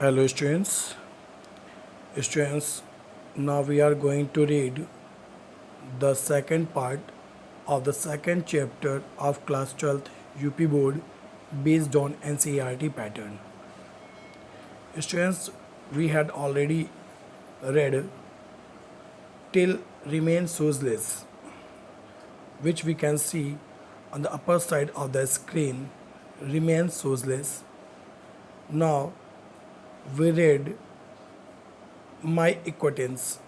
Hello students. Now we are going to read the second part of the second chapter of class 12th UP board based on NCERT pattern. Students, we had already read till remain sourceless, which we can see on the upper side of the screen, remain sourceless. Now we read my acquaintance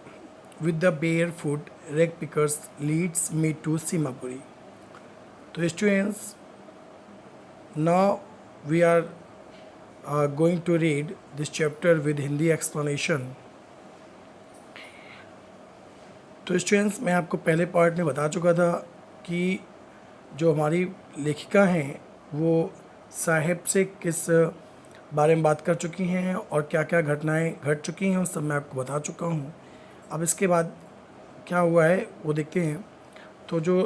with the barefoot rag pickers leads me to Simapuri. So students, now we are going to read this chapter with Hindi explanation. तो students, मैं आपको पहले part में बता चुका था कि जो हमारी लेखिका हैं वो साहिब से किस बारे में बात कर चुकी हैं और क्या क्या घटनाएं घट चुकी हैं, उस सब मैं आपको बता चुका हूं। अब इसके बाद क्या हुआ है वो देखते हैं। तो जो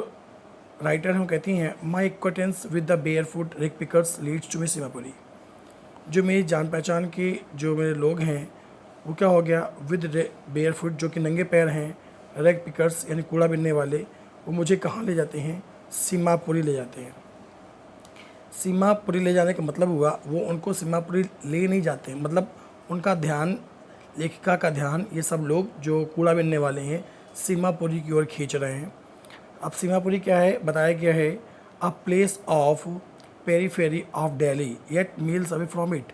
राइटर हैं वो कहती हैं, my acquaintance with the barefoot rag pickers leads to me Seemapuri. जो मेरी जान पहचान के जो मेरे लोग हैं वो क्या हो गया, विद बेयरफुट जो कि नंगे पैर हैं, रेग पिकर्स यानी कूड़ा बिनने वाले, वो मुझे कहाँ ले जाते हैं, सीमापुरी ले जाते हैं। सीमापुरी ले जाने का मतलब हुआ वो उनको सीमापुरी ले नहीं जाते हैं, मतलब उनका ध्यान, लेखिका का ध्यान, ये सब लोग जो कूड़ा बिनने वाले हैं सीमापुरी की ओर खींच रहे हैं। अब सीमापुरी क्या है, बताया गया है, a place of periphery of Delhi yet meals away from it.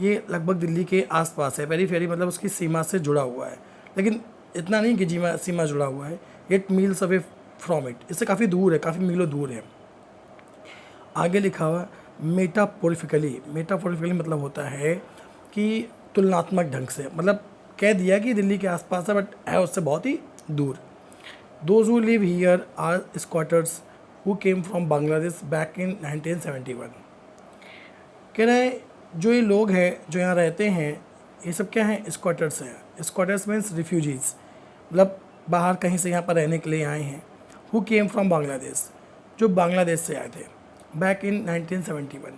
ये लगभग दिल्ली के आसपास है। पेरीफेरी मतलब उसकी सीमा से जुड़ा हुआ है, लेकिन इतना नहीं कि सीमा जुड़ा हुआ है। Yet meals away from it, इससे काफ़ी दूर है, काफ़ी मीलों दूर है। आगे लिखा हुआ मेटाफोरिफिकली। मेटाफोरिफिकली मतलब होता है कि तुलनात्मक ढंग से, मतलब कह दिया कि दिल्ली के आसपास है बट है उससे बहुत ही दूर। Those who live here are squatters who came from Bangladesh back in 1971। कह रहे हैं जो ये लोग हैं जो यहाँ रहते हैं ये सब क्या हैं, स्क्वाटर्स हैं। स्क्वाटर्स मीन्स रिफ्यूजीज़, मतलब बाहर कहीं से यहाँ पर रहने के लिए आए हैं। हु केम फ्रॉम बांग्लादेश, जो बांग्लादेश से आए थे। बैक इन 1971,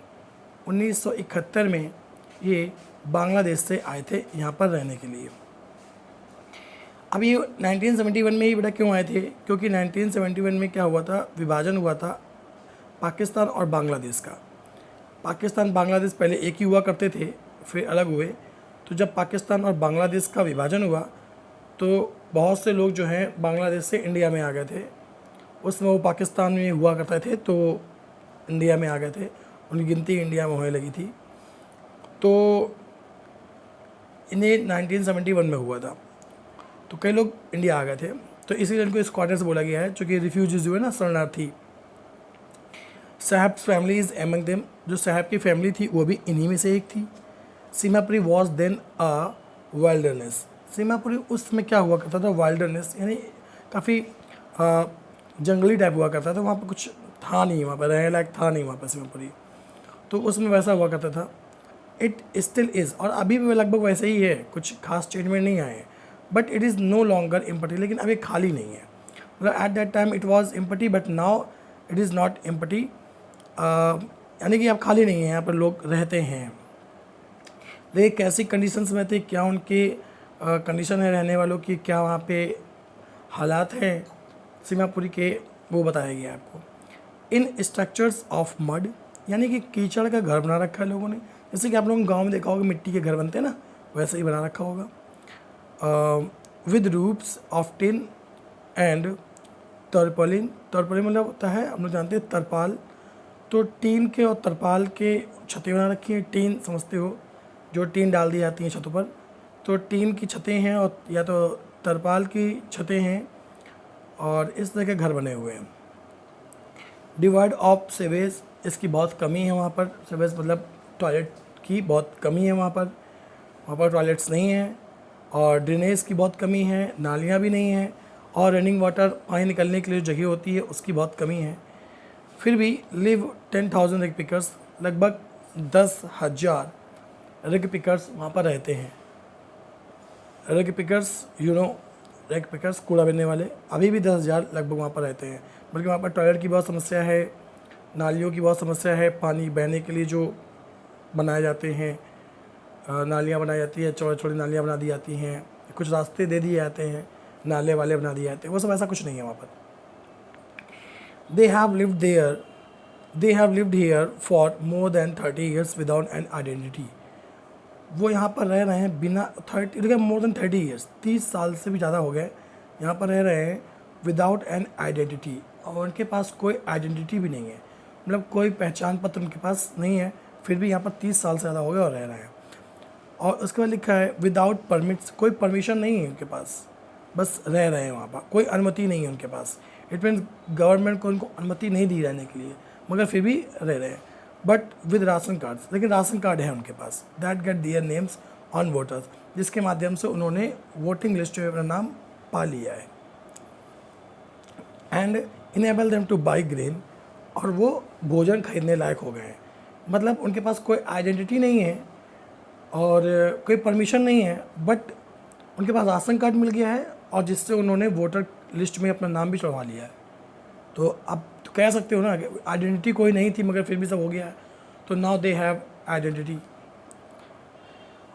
1971 में ये बांग्लादेश से आए थे यहाँ पर रहने के लिए। अब ये 1971 में ही बेटा क्यों आए थे, क्योंकि 1971 में क्या हुआ था, विभाजन हुआ था पाकिस्तान और बांग्लादेश का। पाकिस्तान बांग्लादेश पहले एक ही हुआ करते थे, फिर अलग हुए। तो जब पाकिस्तान और बांग्लादेश का विभाजन हुआ तो बहुत से लोग जो हैं बांग्लादेश से इंडिया में आ गए थे। उसमें वो पाकिस्तान में हुआ करते थे तो इंडिया में आ गए थे, उनकी गिनती इंडिया में होने लगी थी। तो इन्हें 1971 में हुआ था, तो कई लोग इंडिया आ गए थे, तो इसीलिए इनको स्क्वाटर्स बोला गया है, चूँकि रिफ्यूजीज हुए ना, शरणार्थी। साहब फैमिली इज़ एमंग देम, जो साहब की फैमिली थी वो भी इन्हीं में से एक थी। Seemapuri was then a wilderness. Seemapuri उस समय क्या हुआ करता था, वाइल्डरनेस यानी काफ़ी जंगली टाइप हुआ करता था। वहाँ पर कुछ था नहीं, वहाँ पर रहने लायक था नहीं वहाँ पर सीमापुरी, तो उसमें वैसा हुआ करता था। इट स्टिल इज़, और अभी भी लगभग वैसे ही है, कुछ खास चेंजमेंट नहीं आए हैं। But it is no longer empty, लेकिन अभी खाली नहीं है। मतलब at that time it was empty but now it is not empty, यानी कि अब खाली नहीं है, यहाँ पर लोग रहते हैं। वे कैसी कंडीशंस में थे, क्या उनके कंडीशन है रहने वालों की, क्या वहाँ पे हालात हैं सीमापुरी के, वो बताया गया है आपको। इन स्ट्रक्चर्स ऑफ मड, यानी कि कीचड़ का घर बना रखा है लोगों ने, जैसे कि आप लोगों गांव में देखा होगा मिट्टी के घर बनते हैं ना, वैसे ही बना रखा होगा। With roofs of tin and tarpaulin. Tarpaulin मतलब होता है, हम लोग जानते हैं तरपाल, तो टीन के और तरपाल के छतें बना रखी हैं। टीन समझते हो, जो टीन डाल दी जाती हैं छतों पर, तो टीन की छतें हैं और या तो तरपाल की छतें हैं, और इस तरह के घर बने हुए हैं। डिवाइड ऑफ सेवेज, इसकी बहुत कमी है वहाँ पर। सेवेज मतलब टॉयलेट की बहुत कमी है वहाँ पर टॉयलेट्स नहीं हैं, और ड्रेनेज की बहुत कमी है, नालियाँ भी नहीं हैं, और रनिंग वाटर, पानी निकलने के लिए जो जगह होती है उसकी बहुत कमी है। फिर भी लिव 10,000 रिग पिकर्स, लगभग 10,000 रिग पिकर्स वहाँ पर रहते हैं। रिग पिकर्स रिग पिकर्स कूड़ा बिनने वाले, अभी भी 10,000 लगभग वहाँ पर रहते हैं। बल्कि वहाँ पर टॉयलेट की बहुत समस्या है, नालियों की बहुत समस्या है, पानी बहने के लिए जो बनाए जाते हैं नालियाँ बनाई जाती है, चौड़ी चौड़ी नालियाँ बना दी जाती हैं, कुछ रास्ते दे दिए जाते हैं, नाले वाले बना दिए जाते हैं, वो सब ऐसा कुछ नहीं है वहाँ पर। They have lived here for more than 30 years without an identity. वो यहाँ पर रह रहे हैं बिना 30 मोर देन 30 ईयर्स, 30 साल से भी ज़्यादा हो गए यहाँ पर रह रहे हैं विदाउट एन आइडेंटिटी, और उनके पास कोई आइडेंटिटी भी नहीं है, मतलब कोई पहचान पत्र उनके पास नहीं है, फिर भी यहाँ पर 30 साल से ज़्यादा हो गए और रह रहे हैं। और उसके बाद लिखा है विदाउट परमिट्स, कोई परमिशन नहीं है उनके पास, बस रह रहे हैं वहाँ पर, कोई अनुमति नहीं है उनके पास। इट मीन्स गवर्नमेंट को उनको अनुमति नहीं दी रहने के लिए, मगर फिर भी रह रहे हैं, बट विद राशन कार्ड्स, लेकिन राशन कार्ड है उनके पास। That get their names on voters, जिसके माध्यम से उन्होंने वोटिंग लिस्ट में अपना नाम पा लिया है। And enable them to buy grain, और वो भोजन खरीदने लायक हो गए हैं। मतलब उनके पास कोई आइडेंटिटी नहीं है और कोई परमिशन नहीं है, बट उनके पास राशन कार्ड मिल गया है, और जिससे उन्होंने वोटर लिस्ट में अपना नाम भी चढ़वा लिया है। तो आप तो कह सकते हो ना कि आइडेंटिटी कोई नहीं थी मगर फिर भी सब हो गया है, तो नाउ दे हैव आइडेंटिटी।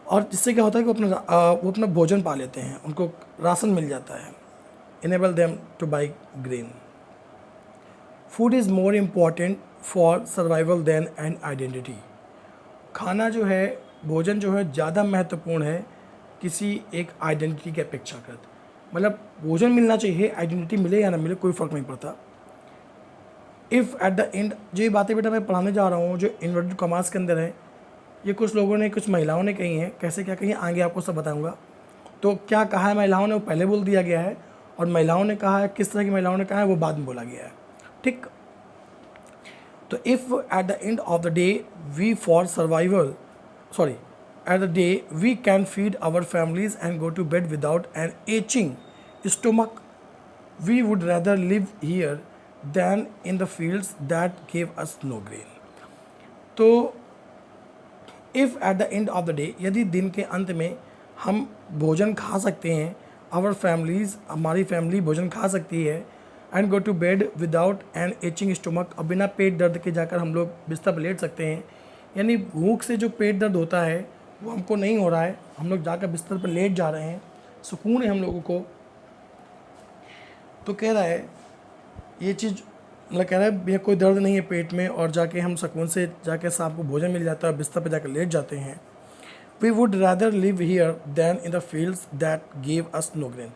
और जिससे क्या होता है कि वो अपना भोजन पा लेते हैं, उनको राशन मिल जाता है। Enable them to buy grain. Food is more important for survival than an identity. खाना जो है, भोजन जो है, ज़्यादा महत्वपूर्ण है किसी एक आइडेंटिटी के अपेक्षाकृत। मतलब भोजन मिलना चाहिए, आइडेंटिटी मिले या ना मिले कोई फ़र्क नहीं पड़ता। इफ़ एट द एंड, जो ये बातें बेटा मैं पढ़ाने जा रहा हूँ जो इन्वर्टेड कॉमास के अंदर है, ये कुछ लोगों ने, कुछ महिलाओं ने कही हैं, कैसे क्या कही है आगे आपको सब बताऊँगा। तो क्या कहा है महिलाओं ने वो पहले बोल दिया गया है, और महिलाओं ने कहा है, किस तरह की महिलाओं ने कहा है वो बाद में बोला गया है, ठीक। तो if at the end of the day we for survival sorry at the day we can feed our families and go to bed without an aching stomach, we would rather live here than in the fields that gave us no grain. तो if at the end of the day, यदि दिन के अंत में हम भोजन खा सकते हैं, our families, हमारी फैमिली भोजन खा सकती है, and go to bed without an aching stomach, और बिना पेट दर्द के जाकर हम लोग बिस्तर पर लेट सकते हैं। यानी भूख से जो पेट दर्द होता है वो हमको नहीं हो रहा है, हम लोग जाकर बिस्तर पर लेट जा रहे हैं, सुकून है हम लोगों को। तो कह रहा है ये चीज़, मतलब कह रहा है भैया कोई दर्द नहीं है पेट में, और जाके हम सुकून से जाके शाम को भोजन मिल जाता है, बिस्तर पर जाकर लेट जाते हैं। We would rather live here than in the fields that give us no grain.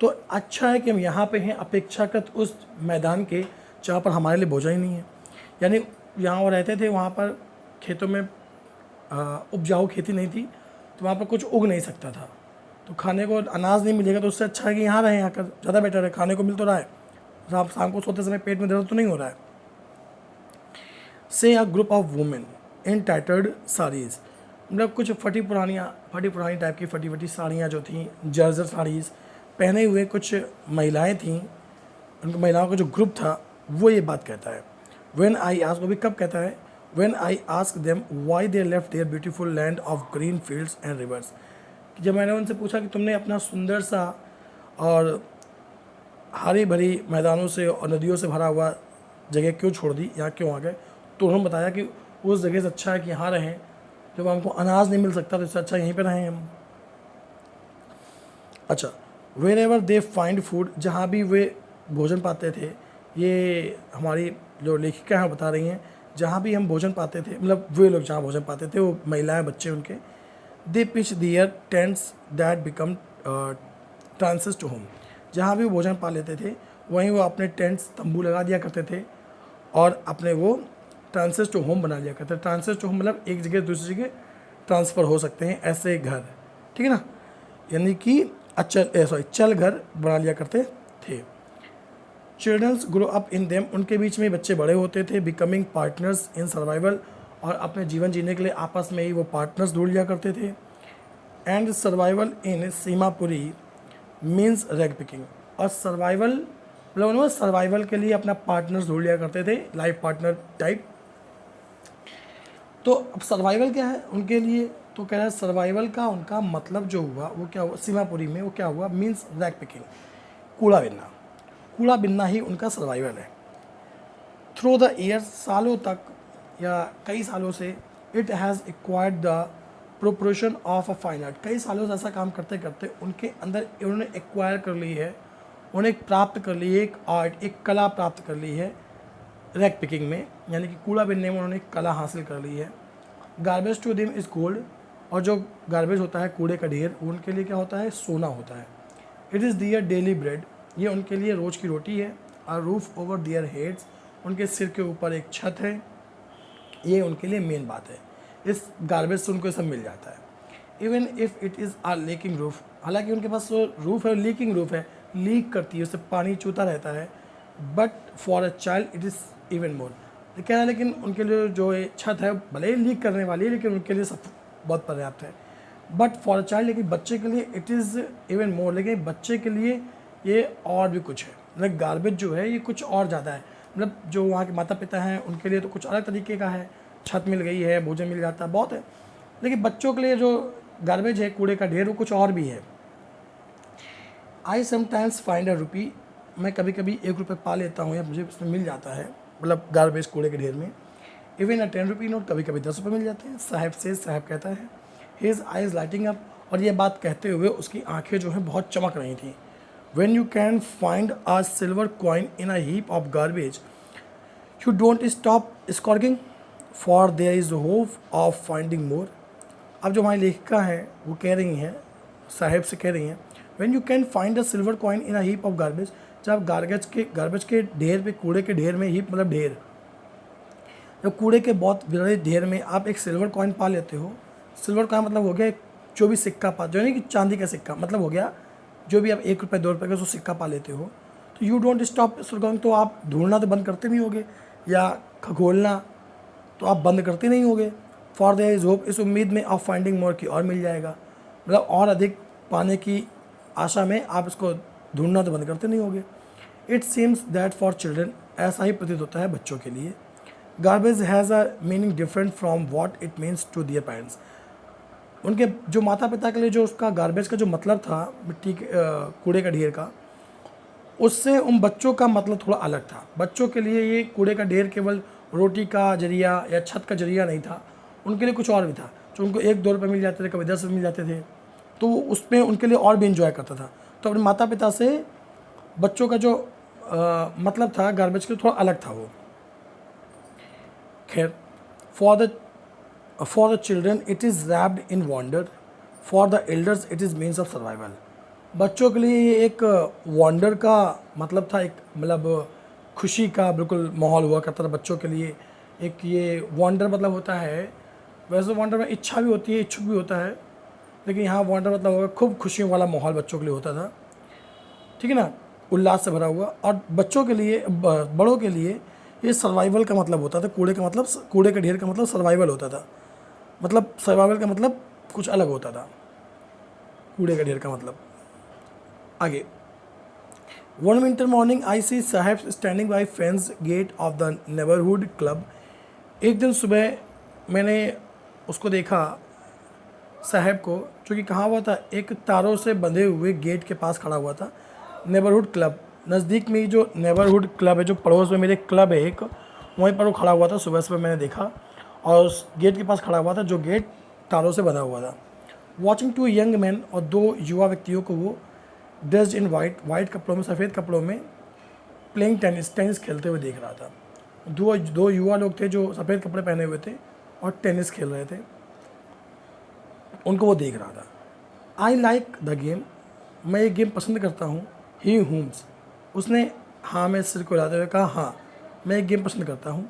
तो अच्छा है कि हम यहाँ पे हैं अपेक्षाकृत उस मैदान के जहाँ पर हमारे लिए भोजन ही नहीं है। यानी यहाँ वो रहते थे, वहाँ पर खेतों में उपजाऊ खेती नहीं थी, तो वहाँ पर कुछ उग नहीं सकता था, तो खाने को अनाज नहीं मिलेगा, तो उससे अच्छा है कि यहाँ रहें, आकर ज़्यादा बेटर है, खाने को मिल तो रहा है, शाम को सोते समय पेट में दर्द तो नहीं हो रहा है। से a group of women in tattered saris, मतलब कुछ फटी पुरानी टाइप की फटी साड़ियाँ जो थी, जर्जर साड़ीज़ पहने हुए कुछ महिलाएँ थीं, उन महिलाओं का जो ग्रुप था वो ये बात कहता है। व्हेन आई आस्क, वो भी कब कहता है, When I asked them why they left their beautiful land of green fields and rivers, जब मैंने उनसे पूछा कि तुमने अपना सुंदर सा और हरी भरी मैदानों से और नदियों से भरा हुआ जगह क्यों छोड़ दी, यहाँ क्यों आ गए, तो उन्होंने बताया कि उस जगह से अच्छा है कि यहाँ रहें, जब हमको अनाज नहीं मिल सकता तो इससे अच्छा यहीं पर रहें हम। अच्छा, wherever they find food, जहाँ भी वे भोजन पाते थे, ये हमारी जो लेखिका हैं बता रही हैं, जहाँ भी हम भोजन पाते थे, मतलब वे लोग जहाँ भोजन पाते थे, वो महिलाएं बच्चे उनके, they pitch their tents that become trances to home, जहाँ भी वो भोजन पा लेते थे वहीं वो अपने टेंट्स, तंबू लगा दिया करते थे, और अपने वो ट्रांसेस टू होम बना लिया करते थे। ट्रांसेस टू होम मतलब एक जगह दूसरी जगह ट्रांसफ़र हो सकते हैं ऐसे घर, ठीक है ना, यानी कि चल घर बना लिया करते थे। Childrens grow up in them, उनके बीच में बच्चे बड़े होते थे, बिकमिंग पार्टनर्स इन सर्वाइवल, और अपने जीवन जीने के लिए आपस में ही वो पार्टनर्स ढूंढ लिया करते थे। And survival in Seemapuri means rag picking, और सर्वाइवल मतलब उन्होंने सर्वाइवल के लिए अपना पार्टनर्स ढूंढ लिया करते थे, लाइफ पार्टनर टाइप। तो अब सर्वाइवल क्या है उनके लिए, तो कह रहा है सर्वाइवल का उनका मतलब जो हुआ वो क्या हुआ, सीमापुरी में वो क्या हुआ, मीन्स रैग पिकिंग, कूड़ा बिनना ही उनका सर्वाइवल है। थ्रू द ईयर्स, सालों तक या कई सालों से, it has acquired the proportion of a fine art. कई सालों से ऐसा काम करते करते उनके अंदर उन्होंने एक्वायर कर ली है, उन्हें प्राप्त कर ली है एक आर्ट, एक कला प्राप्त कर ली है रैक पिकिंग में, यानी कि कूड़ा बिनने में उन्होंने एक कला हासिल कर ली है। Garbage to them is gold, और जो गार्बेज होता है कूड़े का ढेर, उनके लिए क्या होता है, सोना होता है। It is their daily bread, ये उनके लिए रोज़ की रोटी है। A roof over their heads, उनके सिर के ऊपर एक छत है, ये उनके लिए मेन बात है। इस गार्बेज से उनको सब मिल जाता है। Even if it is a leaking roof, हालांकि उनके पास जो रूफ है लीकिंग रूफ है, लीक करती है, उससे पानी चूता रहता है। But for a child it is even more, कह रहा है लेकिन उनके लिए जो ये छत है भले ही लीक करने वाली है, लेकिन उनके लिए सब बहुत पर्याप्त है। बट फॉर अ चाइल्ड, लेकिन बच्चे के लिए इट इज़ इवन मोर, लेकिन बच्चे के लिए ये और भी कुछ है। मतलब गार्बेज जो है ये कुछ और ज़्यादा है। मतलब जो वहाँ के माता पिता हैं उनके लिए तो कुछ अलग तरीके का है, छत मिल गई है, भोजन मिल जाता है, बहुत है। लेकिन बच्चों के लिए जो गार्बेज है, कूड़े का ढेर, वो कुछ और भी है। आई समटाइम्स फाइंड अ रुपी, मैं कभी कभी 1 रुपये पा लेता हूँ या मुझे उसमें मिल जाता है, मतलब गार्बेज कूड़े के ढेर में। इवन अ 10 रुपी नोट, कभी कभी 10 रुपये मिल जाते हैं। साहब से, साहब कहता है, हिज आइज लाइटिंग अप, और ये बात कहते हुए उसकी आंखें जो हैं बहुत चमक रही थी। When you can find a silver coin in a heap of garbage you don't stop scourging, for there is hope of finding more. अब जो हमारी लेखिका हैं वो कह रही हैं, साहेब से कह रही हैं, when you can find a silver coin in a heap of garbage, जब गार्बेज के ढेर पे, कूड़े के ढेर में, हीप मतलब ढेर, जब कूड़े के बहुत बड़े ढेर में आप एक सिल्वर कॉइन पा लेते हो। सिल्वर का मतलब हो गया जो भी सिक्का पा, जो नहीं कि चांदी का सिक्का, मतलब हो गया जो भी आप 1 रुपये 2 रुपये का जो सिक्का पा लेते हो, तो यू डोंट स्टॉप स्कॉर्गिंग, तो आप ढूंढना तो बंद करते नहीं होगे, या खगोलना तो आप बंद करते नहीं होगे। फॉर देयर इज होप, इस उम्मीद में आप फाइंडिंग मोर की और मिल जाएगा, मतलब और अधिक पाने की आशा में आप इसको ढूंढना तो बंद करते नहीं होगे। It seems that for children, ऐसा ही प्रतीत होता है बच्चों के लिए। Garbage has a meaning different from what it means to their parents, उनके जो माता पिता के लिए जो उसका गार्बेज का जो मतलब था, मिट्टी के कूड़े का ढेर का, उससे उन बच्चों का मतलब थोड़ा अलग था। बच्चों के लिए ये कूड़े का ढेर केवल रोटी का जरिया या छत का जरिया नहीं था, उनके लिए कुछ और भी था। जो उनको 1-2 रुपये मिल जाते थे, कभी 10 रुपये मिल जाते थे, तो उसमें उनके लिए और भी इंजॉय करता था। तो अपने माता पिता से बच्चों का जो मतलब था गार्बेज के, थोड़ा अलग था वो। खैर, for the children it is wrapped in wonder, for the elders it is means of survival. बच्चों के लिए ये एक वॉन्डर का मतलब था, एक मतलब खुशी का बिल्कुल माहौल हुआ करता था बच्चों के लिए। एक ये वॉन्डर मतलब होता है, वैसे वॉन्डर में इच्छा भी होती है, इच्छुक भी होता है, लेकिन यहाँ वॉन्डर मतलब होगा खूब खुशियों वाला माहौल बच्चों के लिए होता था, ठीक है ना, उल्लास से भरा हुआ। और बच्चों के लिए, बड़ों के लिए ये सर्वाइवल का मतलब होता था। कूड़े का मतलब, कूड़े के ढेर का मतलब सर्वाइवल होता था, मतलब सर्वाइवल का मतलब कुछ अलग होता था कूड़े का ढेर का मतलब। आगे, one winter morning I see Saheb standing by fence gate of the neighbourhood club, एक दिन सुबह मैंने उसको देखा, साहब को, जो कि कहाँ हुआ था, एक तारों से बंधे हुए गेट के पास खड़ा हुआ था। नेबरहुड क्लब, नज़दीक में ही जो नेबरहुड क्लब है, जो पड़ोस में मेरे क्लब है एक, वहीं पर वो खड़ा हुआ था। सुबह सुबह मैंने देखा और उस गेट के पास खड़ा हुआ था जो गेट तारों से बंधा हुआ था। वॉचिंग टू यंग मैन, और 2 युवा व्यक्तियों को वो ड्रेस्ड इन वाइट कपड़ों में, सफ़ेद कपड़ों में, प्लेइंग टेनिस खेलते हुए देख रहा था। दो युवा लोग थे जो सफ़ेद कपड़े पहने हुए थे और टेनिस खेल रहे थे, उनको वो देख रहा था। आई लाइक द गेम, मैं ये गेम पसंद करता हूँ। ही हुम्स, उसने हाँ में सिर को हिलाते हुए कहा, हाँ मैं ये गेम पसंद करता हूँ।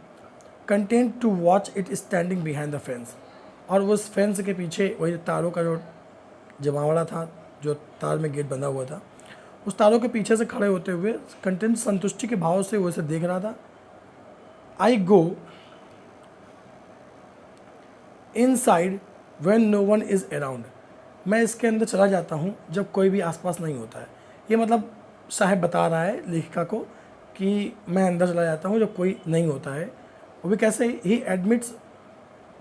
Content to watch it standing behind the fence, और वो उस फेंस के पीछे वही तारों का जो जमावड़ा था, जो तार में गेट बंधा हुआ था, उस तारों के पीछे से खड़े होते हुए कंटेंट संतुष्टि के भाव से वो इसे देख रहा था। I go inside when no one is around, मैं इसके अंदर चला जाता हूँ जब कोई भी आसपास नहीं होता है। ये मतलब साहब बता रहा है लेखिका को कि मैं अंदर चला जाता हूँ जब कोई नहीं होता है। वो भी कैसे, ही एडमिट्स,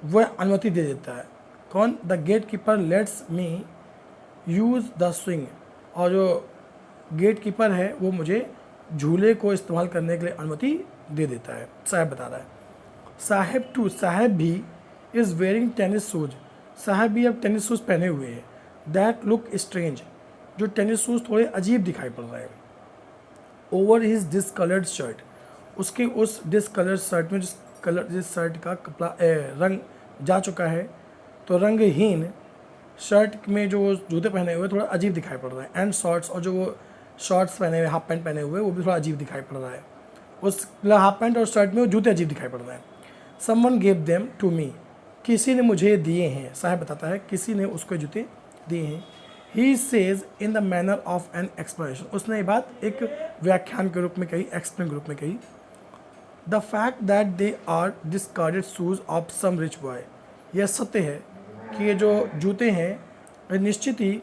वह अनुमति दे देता है। कौन, the gatekeeper lets me use the swing, और जो गेट कीपर है वो मुझे झूले को इस्तेमाल करने के लिए अनुमति दे देता है, साहब बता रहा है। साहब भी इज़ वेयरिंग टेनिस शूज, साहब भी अब टेनिस शूज़ पहने हुए हैं। दैट लुक स्ट्रेंज, जो टेनिस शूज़ थोड़े अजीब दिखाई पड़ रहे हैं। ओवर हिज डिसकलर्ड शर्ट, उसके उस डिसकलर्ड शर्ट में जिस शर्ट का कपड़ा रंग जा चुका है, तो रंगहीन शर्ट में जो जूते पहने हुए थोड़ा अजीब दिखाई पड़ रहा है। एंड शॉर्ट्स, और जो वो शॉर्ट्स पहने हुए, हाफ पैंट पहने हुए, वो भी थोड़ा अजीब दिखाई पड़ रहा है। उस हाफ पैंट और शर्ट में वो जूते अजीब दिखाई पड़ रहे हैं। Someone gave them to me, किसी ने मुझे दिए हैं। साहब बताता है किसी ने उसको जूते दिए हैं। He says in the manner of an explanation, उसने ये बात एक व्याख्यान के रूप में कही, एक्सप्लेन के रूप में कही। The fact that they are discarded shoes of some rich boy, यह सत्य है कि ये जो जूते हैं निश्चित ही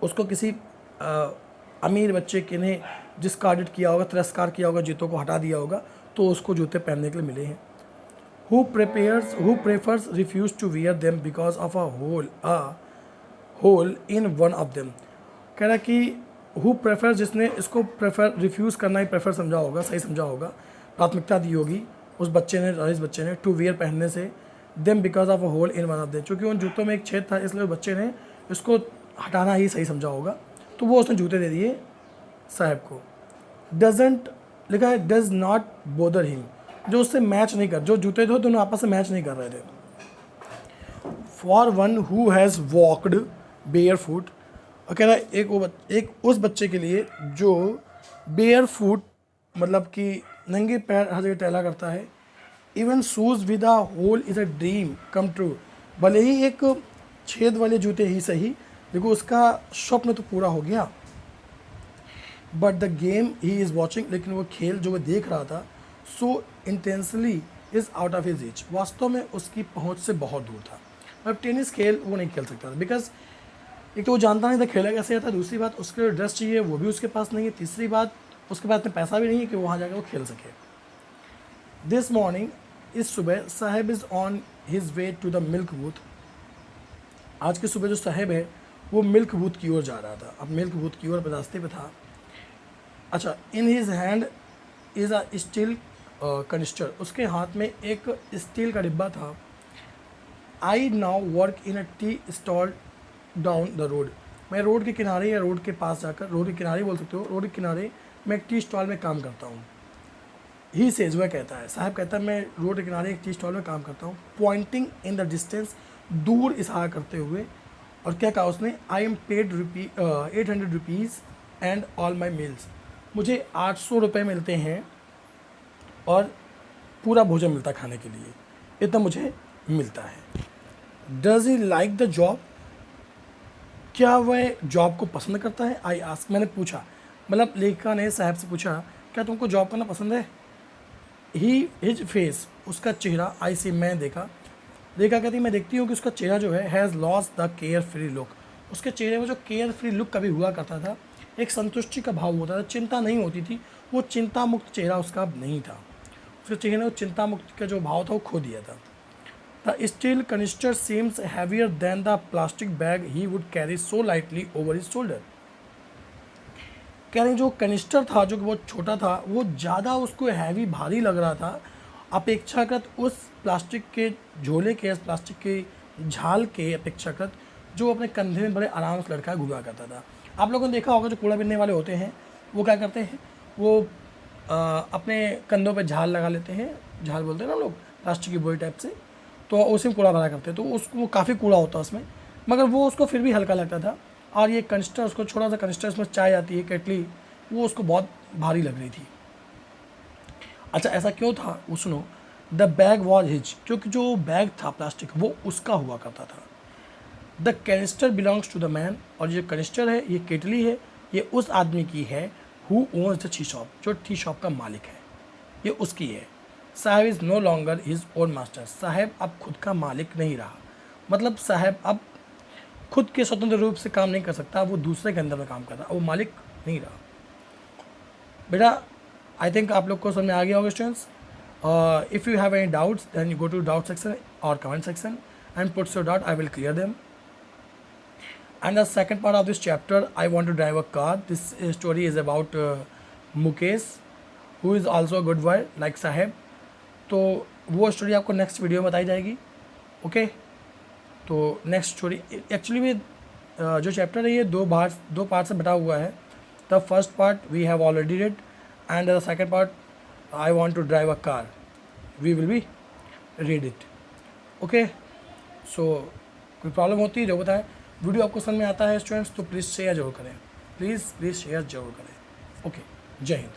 उसको किसी अमीर बच्चे के ने डिस्कार्डेड किया होगा, तिरस्कार किया होगा, जूतों को हटा दिया होगा, तो उसको जूते पहनने के लिए मिले हैं। Who prefers refuse to wear them because of a hole in one of them, कह रहा कि who prefers, जिसने इसको प्रेफर रिफ्यूज़ करना ही प्रेफर समझा होगा, सही समझा होगा, प्राथमिकता दी होगी उस बच्चे ने, इस बच्चे ने, टू वियर पहनने से, them because of a hole in one of them, चूँकि उन जूतों में एक छेद था इसलिए बच्चे ने इसको हटाना ही सही समझा होगा, तो वो उसने जूते दे दिए साहब को। डजेंट लिखा है, डज नॉट बोदर हिम, जो उससे मैच नहीं कर, जो जूते थे दोनों आपस में मैच नहीं कर रहे थे। For one who has walked bear foot, और कह रहा है एक उस बच्चे के लिए जो बेयर फुट मतलब कि नंगे पैर हर जगह टहला करता है। Even shoes with a hole is a dream come true, भले ही एक छेद वाले जूते ही सही, देखो उसका स्वप्न तो पूरा हो गया। But the game he is watching, लेकिन वो खेल जो वो देख रहा था, so intensely is out of his reach, वास्तव में उसकी पहुंच से बहुत दूर था। अब टेनिस खेल वो नहीं खेल सकता था, बिकॉज एक तो वो जानता नहीं था खेला कैसे आता, दूसरी बात उसके ड्रेस चाहिए वो भी उसके पास नहीं है, तीसरी बात उसके पास इतना पैसा भी नहीं है कि वहाँ जाकर वो खेल सके। दिस मॉर्निंग, इस सुबह, साहेब is on his way to the milk booth, आज की सुबह जो साहेब है वो मिल्क बूथ की ओर जा रहा था। अब मिल्क बूथ की ओर रास्ते पे था। अच्छा, in his hand is a steel canister, उसके हाथ में एक स्टील का डिब्बा था। I now work in a tea stall down the road, मैं रोड के किनारे या रोड के पास जाकर, रोड के किनारे बोल सकते हो, रोड के किनारे मैं एक टी स्टॉल में काम करता हूँ। ही सेज, वह कहता है, साहब कहता है मैं रोड के किनारे एक टी स्टॉल में काम करता हूँ। पॉइंटिंग इन द डिस्टेंस, दूर इशारा करते हुए, और क्या कहा उसने, I am paid 800 rupees and all my meals, मुझे 800 रुपये मिलते हैं और पूरा भोजन मिलता है खाने के लिए, इतना मुझे मिलता है। Does he like the job, क्या वह जॉब को पसंद करता है? आई आस्क, मैंने पूछा, मतलब लेखिका ने साहब से पूछा क्या तुमको जॉब करना पसंद है? ही हिज फेस, उसका चेहरा, आई सी, मैं देखा कहती मैं देखती हूँ कि उसका चेहरा जो है has lost the care free look, उसके चेहरे में जो केयर फ्री लुक कभी हुआ करता था, एक संतुष्टि का भाव होता था, चिंता नहीं होती थी, वो चिंता मुक्त चेहरा उसका अब नहीं था। उसके चेहरे ने वो चिंता मुक्त का जो भाव था वो खो दिया था। The steel canister seems heavier than the plastic bag he would carry so lightly over his shoulder, कह रहे जो कनिस्टर था जो कि बहुत छोटा था, वो ज़्यादा उसको हैवी भारी लग रहा था अपेक्षाकृत उस प्लास्टिक के झोले के, प्लास्टिक के झाल के अपेक्षाकृत जो अपने कंधे में बड़े आराम से लड़का घुमा करता था। आप लोगों ने देखा होगा जो कूड़ा बिनने वाले होते हैं वो क्या करते हैं, वो अपने कंधों पे झाल लगा लेते हैं, झाल बोलते हैं ना लोग, प्लास्टिक की बोरी टाइप से, तो उसी में कूड़ा भरा करते हैं, तो उसको काफ़ी कूड़ा होता है उसमें, मगर वो उसको फिर भी हल्का लगता था। और ये कनिस्टर, उसको छोटा सा कनिस्टर, उसमें चाय आती है केटली, वो उसको बहुत भारी लग रही थी। अच्छा, ऐसा क्यों था वो सुनो। द बैग वॉज हिज, क्योंकि जो बैग था प्लास्टिक वो उसका हुआ करता था। The canister belongs to the man, और ये कनिस्टर है, ये केटली है, ये उस आदमी की है who owns the tea shop, जो टी शॉप का मालिक है, ये उसकी है। Sahib is no longer his own master, साहब अब खुद का मालिक नहीं रहा, मतलब साहब अब खुद के स्वतंत्र रूप से काम नहीं कर सकता, वो दूसरे के अंदर में काम कर रहा, वो मालिक नहीं रहा। बेटा आई थिंक आप लोग को समझ में आ गया होगा students. If you have any doubts then you go to doubt section और comment section and puts your doubt, I will clear them. And the second part of this chapter, I want to drive a car. This story is about Mukesh, who is also a good boy like Saheb. तो वो story आपको next video में बताई जाएगी। Okay. तो next story actually में जो chapter है ये दो पार्ट से बटा हुआ है. The first part we have already read and the second part I want to drive a car, we will be read it. Okay, so कोई प्रॉब्लम होती है जो बताएं. वीडियो आपको समझ में आता है स्टूडेंट्स तो प्लीज़ शेयर जरूर करें, प्लीज़ शेयर जरूर करें. ओके, जय हिंद.